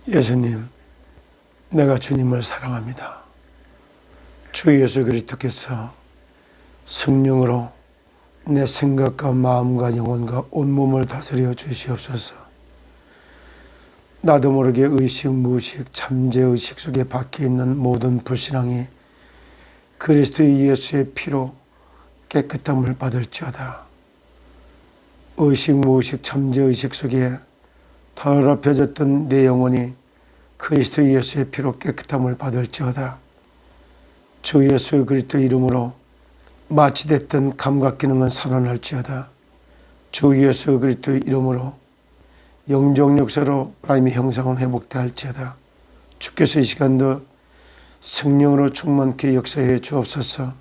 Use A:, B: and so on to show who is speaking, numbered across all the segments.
A: 예수님, 내가 주님을 사랑합니다. 주 예수 그리스도께서 성령으로 내 생각과 마음과 영혼과 온몸을 다스려 주시옵소서. 나도 모르게 의식, 무의식, 잠재의식 속에 박혀 있는 모든 불신앙이 그리스도 예수의 피로 깨끗함을 받을지어다. 의식, 무의식, 잠재의식 속에 더럽혀졌던 내 영혼이 그리스도 예수의 피로 깨끗함을 받을지어다. 주 예수 그리스도 이름으로 마취됐던 감각 기능은 살아날지어다. 주 예수 그리스도 이름으로 영적 역사로 하나님의 형상은 회복되할지어다. 주께서 이 시간도 성령으로 충만케 역사해 주옵소서.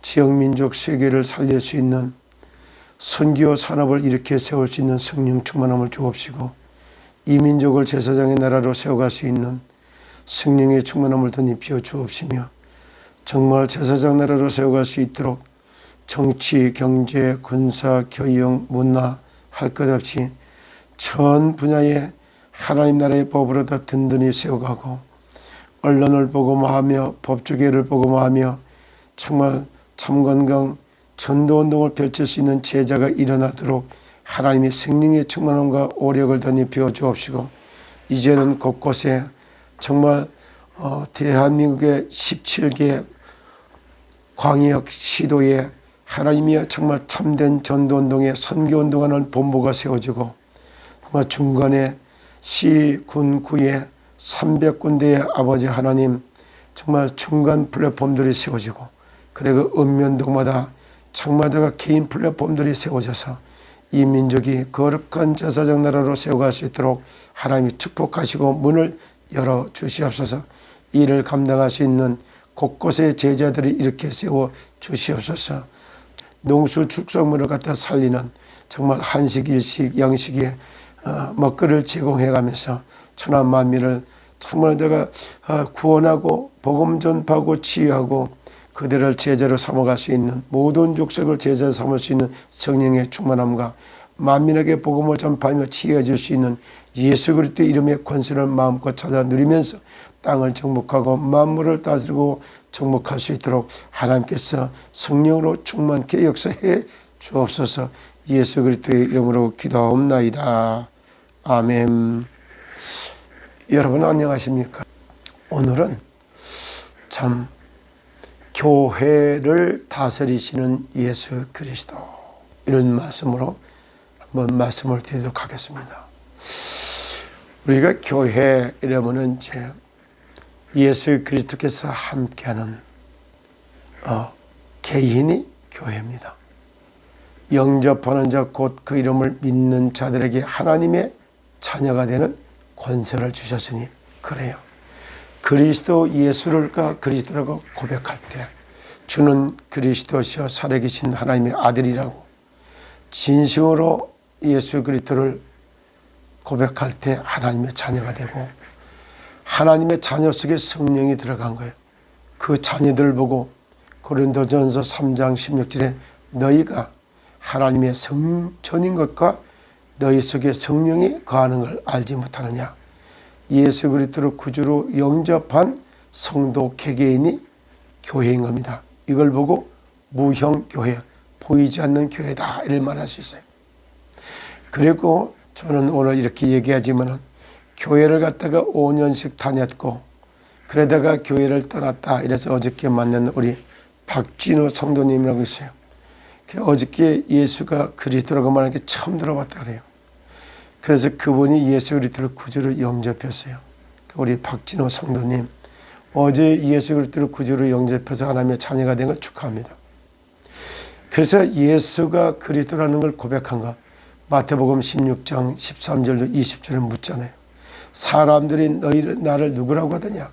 A: 지역 민족 세계를 살릴 수 있는 선교 산업을 일으켜 세울 수 있는 성령 충만함을 주옵시고, 이 민족을 제사장의 나라로 세워갈 수 있는 성령의 충만함을 덧입혀 주옵시며, 정말 제사장 나라로 세워갈 수 있도록 정치, 경제, 군사, 교육, 문화 할 것 없이 전 분야에 하나님 나라의 법으로 다 든든히 세워가고, 언론을 보고마하며 법조계를 보고마하며 정말 참건강 전도운동을 펼칠 수 있는 제자가 일어나도록 하나님의 성령의 충만함과 오력을 덧입혀 주옵시고, 이제는 곳곳에 정말 대한민국의 17개 광역 시도에 하나님이 정말 참된 전도운동에 선교운동하는 본부가 세워지고, 정말 중간에 시, 군, 구에 300군데의 아버지 하나님 정말 중간 플랫폼들이 세워지고, 그리고 읍면동마다 청마다가 개인 플랫폼들이 세워져서 이 민족이 거룩한 제사장 나라로 세워갈 수 있도록 하나님이 축복하시고 문을 열어 주시옵소서. 이를 감당할 수 있는 곳곳에 제자들이 이렇게 세워 주시옵소서. 농수 축산물을 갖다 살리는 정말 한식, 일식, 양식의 먹거리를 제공해가면서 천하 만민을 정말 내가 구원하고 복음 전파하고 치유하고 그들을 제자로 삼아갈 수 있는, 모든 족속을 제자로 삼을 수 있는 성령의 충만함과 만민에게 복음을 전파하며 치유해 줄 수 있는 예수 그리스도 이름의 권세를 마음껏 찾아 누리면서 땅을 정복하고 만물을 다스리고 정복할 수 있도록 하나님께서 성령으로 충만케 역사해 주옵소서. 예수 그리스도의 이름으로 기도하옵나이다. 아멘. 여러분 안녕하십니까? 오늘은 참 교회를 다스리시는 예수 그리스도, 이런 말씀으로 한번 말씀을 드리도록 하겠습니다. 우리가 교회 이러면은 이제 예수 그리스도께서 함께하는 개인이 교회입니다. 영접하는 자 곧 그 이름을 믿는 자들에게 하나님의 자녀가 되는 권세를 주셨으니 그래요. 그리스도 예수를가 그리스도라고 고백할 때 주는 그리스도시여 살아계신 하나님의 아들이라고 진심으로 예수 그리스도를 고백할 때 하나님의 자녀가 되고, 하나님의 자녀 속에 성령이 들어간 거예요. 그 자녀들을 보고 고린도전서 3장 16절에 너희가 하나님의 성전인 것과 너희 속에 성령이 거하는 걸 알지 못하느냐. 예수 그리스도를 구주로 영접한 성도 개개인이 교회인 겁니다. 이걸 보고 무형교회, 보이지 않는 교회다 이를 말할 수 있어요. 그리고 저는 오늘 이렇게 얘기하지만 교회를 갔다가 5년씩 다녔고 그러다가 교회를 떠났다. 이래서 어저께 만난 우리 박진호 성도님이라고 있어요. 어저께 예수가 그리스도라고 말하는 게 처음 들어봤다 그래요. 그래서 그분이 예수 그리스도를 구주로 영접했어요. 우리 박진호 성도님, 어제 예수 그리스도를 구주로 영접해서 하나님의 자녀가 된 걸 축하합니다. 그래서 예수가 그리스도라는 걸 고백한 거 마태복음 16장 13절로 20절에 묻잖아요. 사람들이 나를 누구라고 하더냐?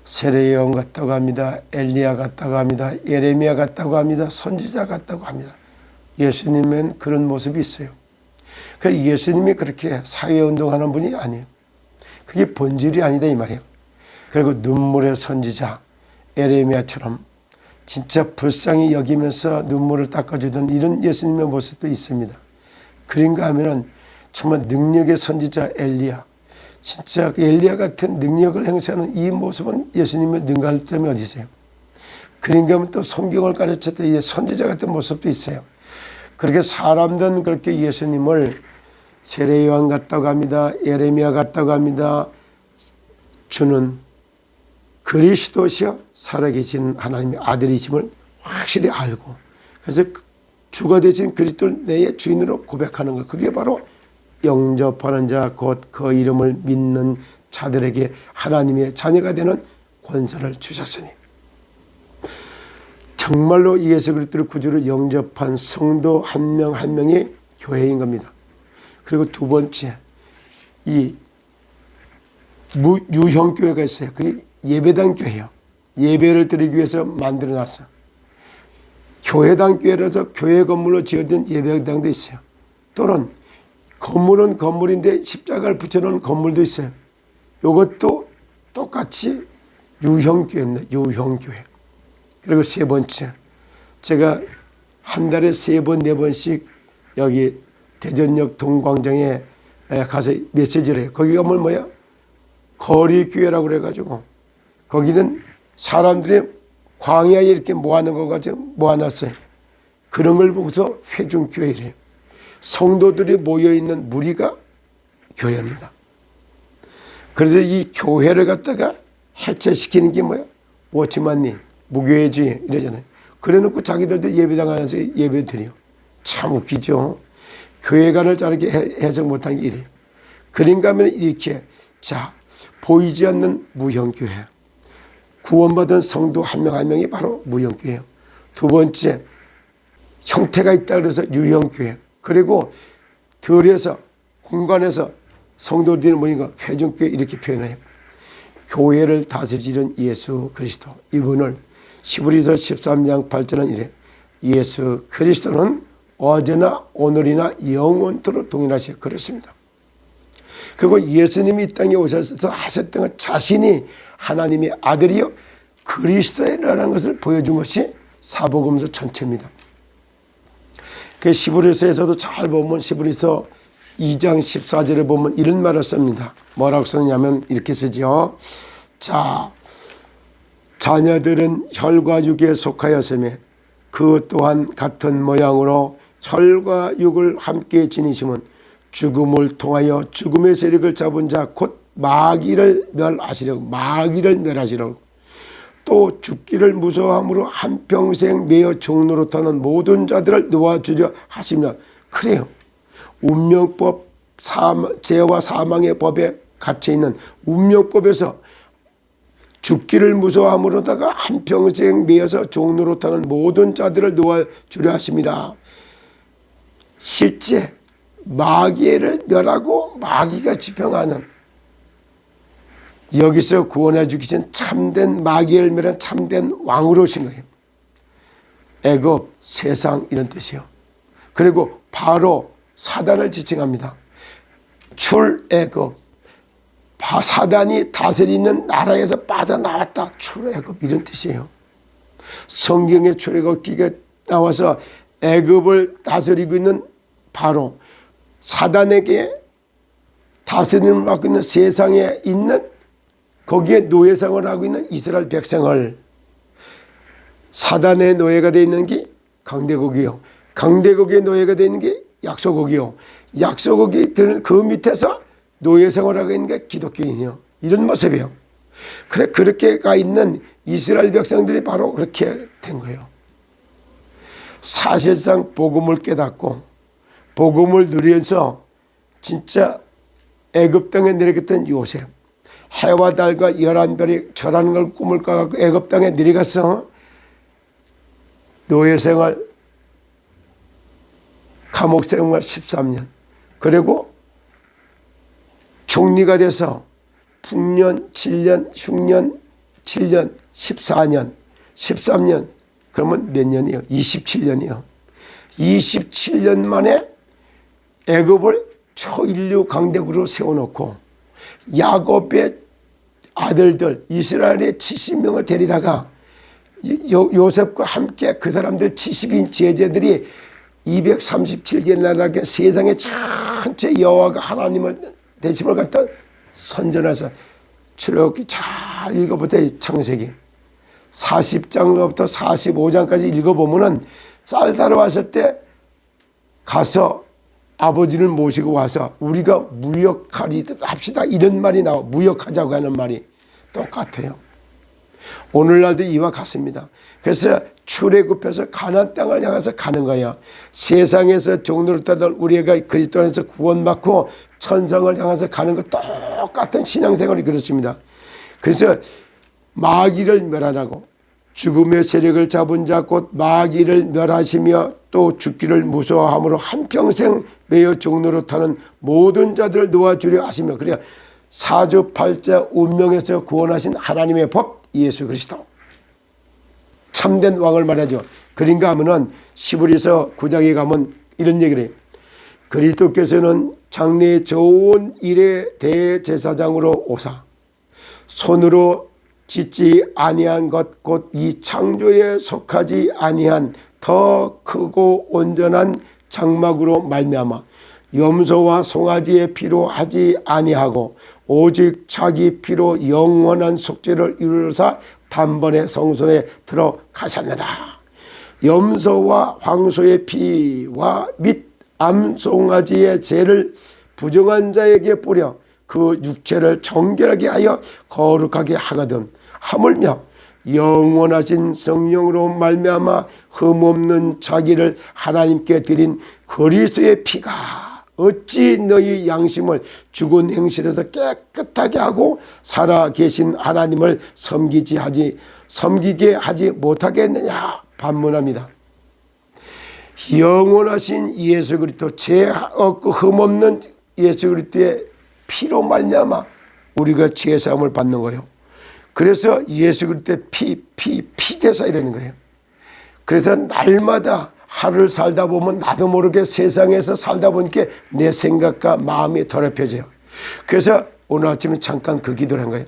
A: 세례 요한 같다고 합니다. 엘리야 같다고 합니다. 예레미야 같다고 합니다. 선지자 같다고 합니다. 예수님은 그런 모습이 있어요. 그러니까 예수님이 그렇게 사회운동하는 분이 아니에요. 그게 본질이 아니다 이 말이에요. 그리고 눈물의 선지자 예레미야처럼 진짜 불쌍히 여기면서 눈물을 닦아주던 이런 예수님의 모습도 있습니다. 그런가 하면은 정말 능력의 선지자 엘리야, 진짜 엘리야 같은 능력을 행사하는 이 모습은 예수님의 능가할 점이 어디 있어요? 그런가 하면 또 성경을 가르쳤던 선지자 같은 모습도 있어요. 그렇게 사람들은 그렇게 예수님을 세례 요한 같다고 합니다. 예레미야 같다고 합니다. 주는 그리스도시여 살아계신 하나님의 아들이심을 확실히 알고, 그래서 주가 되신 그리스도를 내 주인으로 고백하는 것, 그게 바로 영접하는 자, 곧 그 이름을 믿는 자들에게 하나님의 자녀가 되는 권세를 주셨으니, 정말로 예수 그리스도를 구주로 영접한 성도 한 명 한 명이 교회인 겁니다. 그리고 두 번째, 이 유형교회가 있어요. 그게 예배당 교회예요. 예배를 드리기 위해서 만들어놨어. 교회당 교회라서 교회 건물로 지어진 예배당도 있어요. 또는 건물은 건물인데 십자가를 붙여놓은 건물도 있어요. 이것도 똑같이 유형교회입니다. 유형교회. 그리고 세 번째, 제가 한 달에 3번, 4번씩 여기 대전역 동광장에 가서 메시지를 해요. 거기 가면 뭐야? 거리교회라고 그래가지고, 거기는 사람들이 광야에 이렇게 모아놓은 거 가지고 모아놨어요. 그런 걸 보고서 회중교회래요. 성도들이 모여있는 무리가 교회입니다. 그래서 이 교회를 갖다가 해체시키는 게 뭐야? 워치만니, 무교회주의 이러잖아요. 그래 놓고 자기들도 예배당 안에서 예배 드려요. 참 웃기죠. 교회관을 자르게 해석 못한 게 이래요. 그런가 하면 이렇게, 자, 보이지 않는 무형교회. 구원받은 성도 한 명 한 명이 바로 무형교회예요. 두 번째, 형태가 있다 그래서 유형교회. 그리고 들에서, 공간에서 성도들이 모이니까 회중교회 이렇게 표현해요. 교회를 다스리는 예수 그리스도. 이분을 히브리서 13장 8절은 이래. 예수 그리스도는 어제나 오늘이나 영원토록 동일하시고 그렇습니다. 그리고 예수님이 이 땅에 오셔서 하셨던 것, 자신이 하나님의 아들이요 그리스도라는 것을 보여준 것이 사복음서 전체입니다. 그 히브리서에서도 잘 보면 히브리서 2장 14절에 보면 이런 말을 씁니다. 뭐라고 쓰냐면 이렇게 쓰죠. 자, 자녀들은 혈과 육에 속하였으며 그 또한 같은 모양으로 혈과 육을 함께 지니심은 죽음을 통하여 죽음의 세력을 잡은 자 곧 마귀를 멸하시려고 또 죽기를 무서워함으로 한평생 매어 종노릇하는 모든 자들을 놓아주려 하십니다. 그래요. 운명법, 죄와 사망의 법에 갇혀있는 운명법에서 죽기를 무서워함으로다가 한평생 매어서 종노릇하는 모든 자들을 놓아주려 하십니다. 실제 마귀를 멸하고 마귀가 지평하는, 여기서 구원해 주기 전 참된 마귀를 멸한 참된 왕으로 오신 거예요. 애굽, 세상 이런 뜻이요. 그리고 바로 사단을 지칭합니다. 출애굽, 사단이 다스리는 나라에서 빠져나왔다. 출애굽 이런 뜻이에요. 성경에 출애굽기가 나와서 애굽을 다스리고 있는 바로 사단에게 다스림을 받고 있는 세상에 있는, 거기에 노예상을 하고 있는 이스라엘 백성을, 사단의 노예가 되어 있는 게 강대국이요, 강대국의 노예가 되어 있는 게 약소국이요, 약소국이 그 밑에서 노예생활을 하고 있는 게 기독교인이요. 이런 모습이에요. 그래, 그렇게 가 있는 이스라엘 백성들이 바로 그렇게 된 거예요. 사실상 복음을 깨닫고 복음을 누리면서 진짜 애굽 땅에 내려갔던 요셉, 해와 달과 11별이 절하는 걸 꿈을 꿔갖고 애굽 땅에 내려가서 노예생활, 감옥생활 13년, 그리고 총리가 돼서 6년, 7년, 6년, 7년, 14년, 13년, 그러면 몇 년이요? 27년이요. 27년 만에 애굽을 초인류 강대국으로 세워놓고 야곱의 아들들 이스라엘의 70명을 데리다가 요셉과 함께 그 사람들 70인 제자들이 237개 나라가 세상의 전체 여호와가 하나님을 대심을 갖다 선전해서 출애굽기 잘 읽어보세요. 창세기 40장부터 45장까지 읽어보면은 쌀사러 왔을 때 가서 아버지를 모시고 와서 우리가 무역합시다 이런 말이 나와. 무역하자고 하는 말이 똑같아요. 오늘날도 이와 같습니다. 그래서 출애굽해서 가나안 땅을 향해서 가는 거예요. 세상에서 종로를 따던 우리가 그리스도 안에서 구원받고 천성을 향해서 가는 것 똑같은 신앙생활이 그렇습니다. 그래서 마귀를 멸하라고 죽음의 세력을 잡은 자 곧 마귀를 멸하시며 또 죽기를 무서워함으로 한평생 매여 종로로 타는 모든 자들을 놓아주려 하시며 그래야 사주팔자 운명에서 구원하신 하나님의 법 예수 그리스도 참된 왕을 말하죠. 그런가 하면은 시브리서 9장에 가면 이런 얘기를 해요. 그리스도께서는 장래의 좋은 일의 대제사장으로 오사 손으로 짓지 아니한 것 곧 이 창조에 속하지 아니한 더 크고 온전한 장막으로 말미암아 염소와 송아지의 피로 하지 아니하고 오직 자기 피로 영원한 속죄를 이루사 단번에 성소에 들어가셨느라. 염소와 황소의 피와 및 암송아지의 죄를 부정한 자에게 뿌려 그 육체를 정결하게 하여 거룩하게 하거든 하물며 영원하신 성령으로 말미암아 흠없는 자기를 하나님께 드린 그리스도의 피가 어찌 너희 양심을 죽은 행실에서 깨끗하게 하고 살아계신 하나님을 섬기게 하지 못하겠느냐 반문합니다. 영원하신 예수 그리스도 죄 없고 흠없는 예수 그리스도의 피로 말미암아 우리가 죄 사함을 받는 거예요. 그래서 예수 그리스도의 피제사 이라는 거예요. 그래서 날마다 하루를 살다 보면 나도 모르게 세상에서 살다 보니까 내 생각과 마음이 더럽혀져요. 그래서 오늘 아침에 잠깐 그 기도를 한 거예요.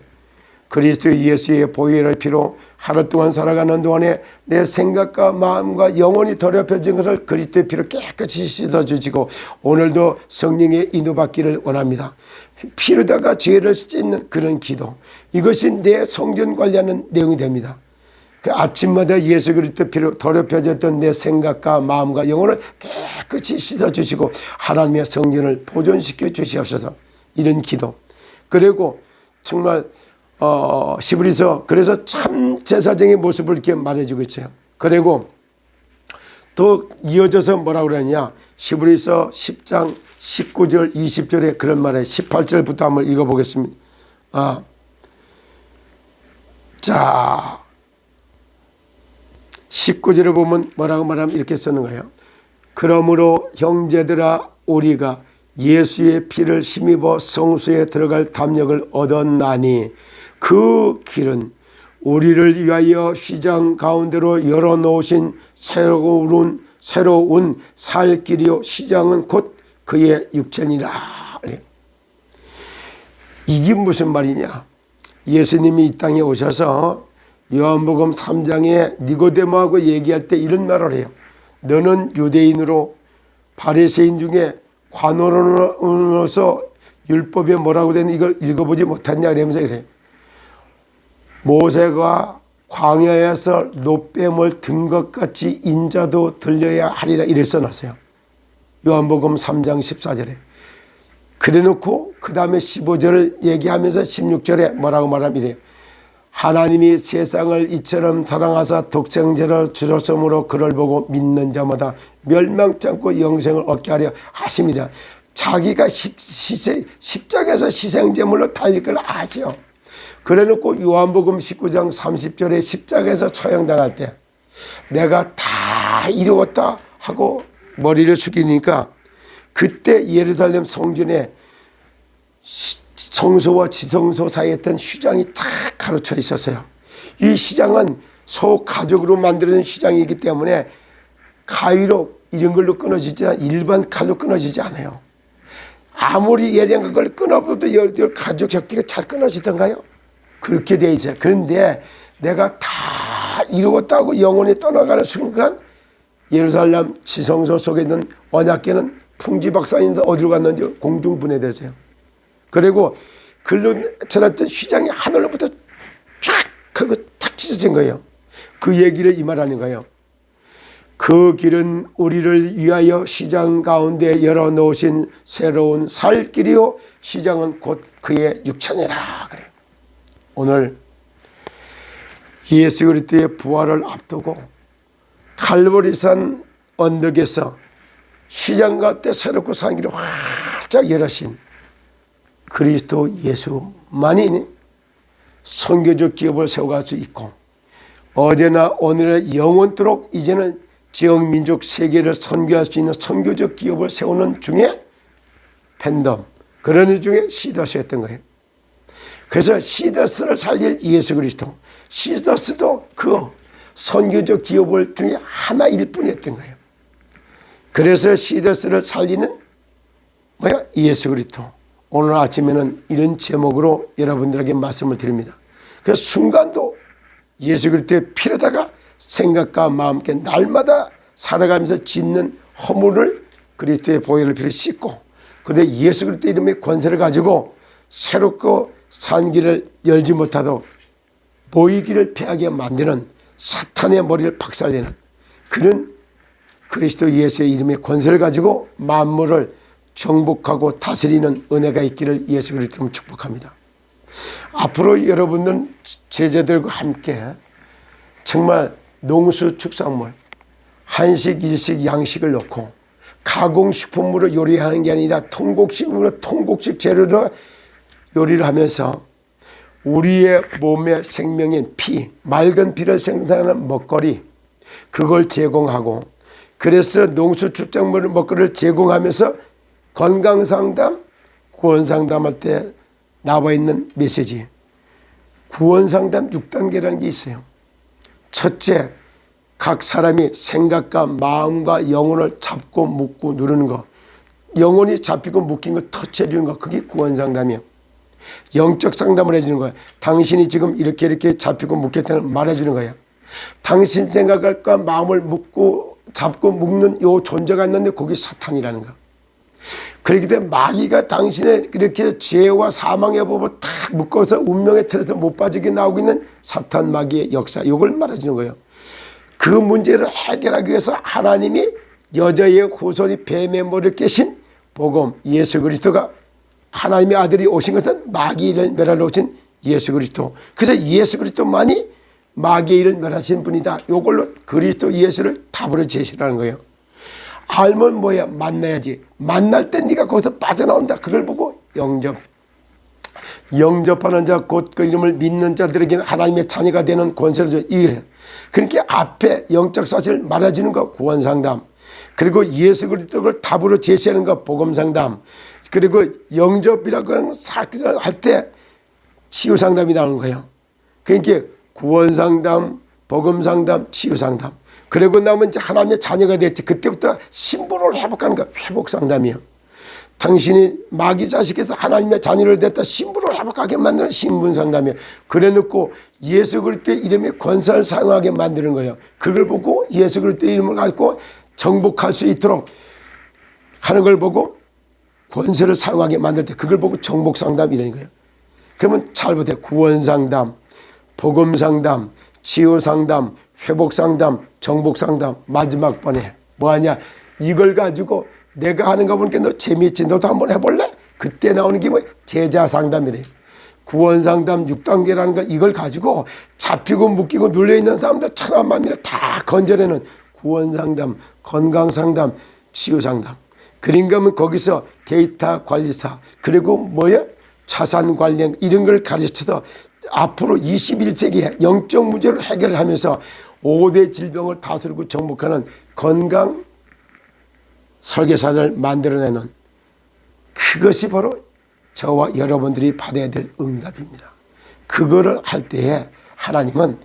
A: 그리스도 예수의 보혈의 피로 하루 동안 살아가는 동안에 내 생각과 마음과 영혼이 더럽혀진 것을 그리스도의 피로 깨끗이 씻어주시고 오늘도 성령의 인도받기를 원합니다. 피로다가 죄를 씻는 그런 기도, 이것이 내 성전 관리하는 내용이 됩니다. 그 아침마다 예수 그리스도 피로 더럽혀졌던 내 생각과 마음과 영혼을 깨끗이 씻어주시고 하나님의 성전을 보존시켜 주시옵소서. 이런 기도. 그리고 정말 시브리서 그래서 참 제사장의 모습을 이렇게 말해주고 있어요. 그리고 또 이어져서 뭐라고 그러냐, 시브리서 10장 19절 20절에 그런 말에 18절부터 한번 읽어보겠습니다. 자 19절에 보면 뭐라고 말하면 이렇게 쓰는 거예요. 그러므로 형제들아 우리가 예수의 피를 힘입어 성소에 들어갈 담력을 얻었나니 그 길은 우리를 위하여 휘장 가운데로 열어놓으신 새로운 살 길이요 휘장은 곧 그의 육체니라. 이게 무슨 말이냐, 예수님이 이 땅에 오셔서 요한복음 3장에 니고데모하고 얘기할 때 이런 말을 해요. 너는 유대인으로 바리새인 중에 관원으로서 율법에 뭐라고 되는 이걸 읽어보지 못했냐 이러면서 이래요. 모세가 광야에서 노뱀을 든 것 같이 인자도 들려야 하리라 이래 써놨어요. 요한복음 3장 14절에. 그래 놓고 그 다음에 15절을 얘기하면서 16절에 뭐라고 말하면 이래요. 하나님이 세상을 이처럼 사랑하사 독생자를 주셨으므로 그를 보고 믿는 자마다 멸망치 않고 영생을 얻게 하려 하심이라. 자기가 십자가에서 희생제물로 달릴 걸 아시오. 그래 놓고 요한복음 19장 30절에 십자가에서 처형당할 때 내가 다 이루었다 하고 머리를 숙이니까 그때 예루살렘 성전에 성소와 지성소 사이에 있던 휘장이 탁 가로쳐 있었어요. 이 휘장은 소가죽으로 만들어진 휘장이기 때문에 가위로 이런 걸로 끊어지지 않아요. 일반 칼로 끊어지지 않아요. 아무리 예리한 걸 끊어봐도 가죽 적기가 잘 끊어지던가요? 그렇게 돼 있어요. 그런데 내가 다 이루었다고 영혼이 떠나가는 순간 예루살렘 지성소 속에 있는 언약궤는 풍지박산인데 어디로 갔는지 공중분해되세요. 그리고 글로 전했던 휘장이 하늘로부터 쫙 하고 탁 찢어진 거예요. 그 얘기를 이 말하는 거예요. 그 길은 우리를 위하여 시장 가운데 열어놓으신 새로운 살 길이요 시장은 곧 그의 육천이라 그래요. 오늘 예수 그리스도의 부활을 앞두고 갈보리산 언덕에서 시장 가운데 새롭고 산 길을 활짝 열으신 그리스도 예수만이 선교적 기업을 세워갈 수 있고 어제나 오늘의 영원토록 이제는 지역 민족 세계를 선교할 수 있는 선교적 기업을 세우는 중에 팬덤 그런 중에 시더스였던 거예요. 그래서 시더스를 살릴 예수 그리스도, 시더스도 그 선교적 기업을 중에 하나일 뿐이었던 거예요. 그래서 시더스를 살리는 예수 그리스도. 오늘 아침에는 이런 제목으로 여러분들에게 말씀을 드립니다. 그래서 순간도 예수 그리스도의 피로다가 생각과 마음께 날마다 살아가면서 짓는 허물을 그리스도의 보혈을 피로 씻고 그런데 예수 그리스도 이름의 권세를 가지고 새롭고 산 길을 열지 못하도록 보이기를 패하게 만드는 사탄의 머리를 박살내는 그런 그리스도 예수의 이름의 권세를 가지고 만물을 정복하고 다스리는 은혜가 있기를 예수 그리스도로 축복합니다. 앞으로 여러분들 제자들과 함께 정말 농수 축산물 한식 일식 양식을 넣고 가공식품으로 요리하는 게 아니라 통곡식으로 통곡식 재료로 요리를 하면서 우리의 몸의 생명인 피 맑은 피를 생산하는 먹거리 그걸 제공하고 그래서 농수 축산물 먹거리를 제공하면서 건강상담 구원상담할 때 나와 있는 메시지 구원상담 6단계라는 게 있어요. 첫째, 각 사람이 생각과 마음과 영혼을 잡고 묶고 누르는 거 영혼이 잡히고 묶인 걸 터치해 주는 거 그게 구원상담이에요. 영적 상담을 해주는 거예요. 당신이 지금 이렇게 잡히고 묶였다는 걸 말해주는 거예요. 당신 생각과 마음을 잡고 묶는 요 존재가 있는데 거기 사탄이라는 거. 그렇기 때문에 마귀가 당신의 이렇게 죄와 사망의 법을 탁 묶어서 운명의 틀에서 못 빠지게 나오고 있는 사탄 마귀의 역사 이걸 말해주는 거예요. 그 문제를 해결하기 위해서 하나님이 여자의 후손이 뱀의 머리를 깨신 복음 예수 그리스도가 하나님의 아들이 오신 것은 마귀를 멸하러 오신 예수 그리스도. 그래서 예수 그리스도만이 마귀의 일을 멸하신 분이다. 이걸로 그리스도 예수를 답으로 제시하는 거예요. 알면 뭐야? 만나야지. 만날 때 네가 거기서 빠져나온다. 그걸 보고 영접하는 자 곧 그 이름을 믿는 자들에게는 하나님의 자녀가 되는 권세를 줘. 이게 그러니까 앞에 영적 사실을 말해주는 거 구원상담 그리고 예수 그리스도를 답으로 제시하는 거 복음상담 그리고 영접이라고 하는 사실을 할 때 치유상담이 나오는 거예요. 그러니까 구원상담 복음상담 치유상담 그리고 나면 이제 하나님의 자녀가 됐지. 그때부터 신분을 회복하는 거 회복상담이에요. 당신이 마귀 자식에서 하나님의 자녀를 됐다 신분을 회복하게 만드는 신분상담이에요. 그래 놓고 예수 그리스도의 이름의 권세를 사용하게 만드는 거예요. 그걸 보고 예수 그리스도의 이름을 갖고 정복할 수 있도록 하는 걸 보고 권세를 사용하게 만들 때 그걸 보고 정복상담이라는 거예요. 그러면 잘 보세요. 구원상담, 복음상담, 치유상담, 회복상담, 정복상담 마지막 번에 뭐하냐 이걸 가지고 내가 하는 거 보니까 너 재미있지 너도 한번 해볼래? 그때 나오는 게 뭐 제자상담이래. 구원상담 6단계라는 거 이걸 가지고 잡히고 묶이고 눌려있는 사람들 천하만민을 다 건져내는 구원상담, 건강상담, 치유상담. 그런가 거기서 데이터 관리사 그리고 뭐야 자산 관련 이런 걸 가르쳐서 앞으로 21세기에 영적 문제를 해결하면서 5대 질병을 다스리고 정복하는 건강 설계사를 만들어내는 그것이 바로 저와 여러분들이 받아야 될 응답입니다. 그거를 할 때에 하나님은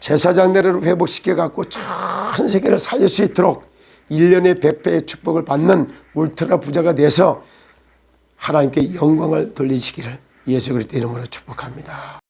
A: 제사장 내를 회복시켜 갖고 전 세계를 살릴 수 있도록 1년에 100배의 축복을 받는 울트라 부자가 돼서 하나님께 영광을 돌리시기를 예수 그리스도 이름으로 축복합니다.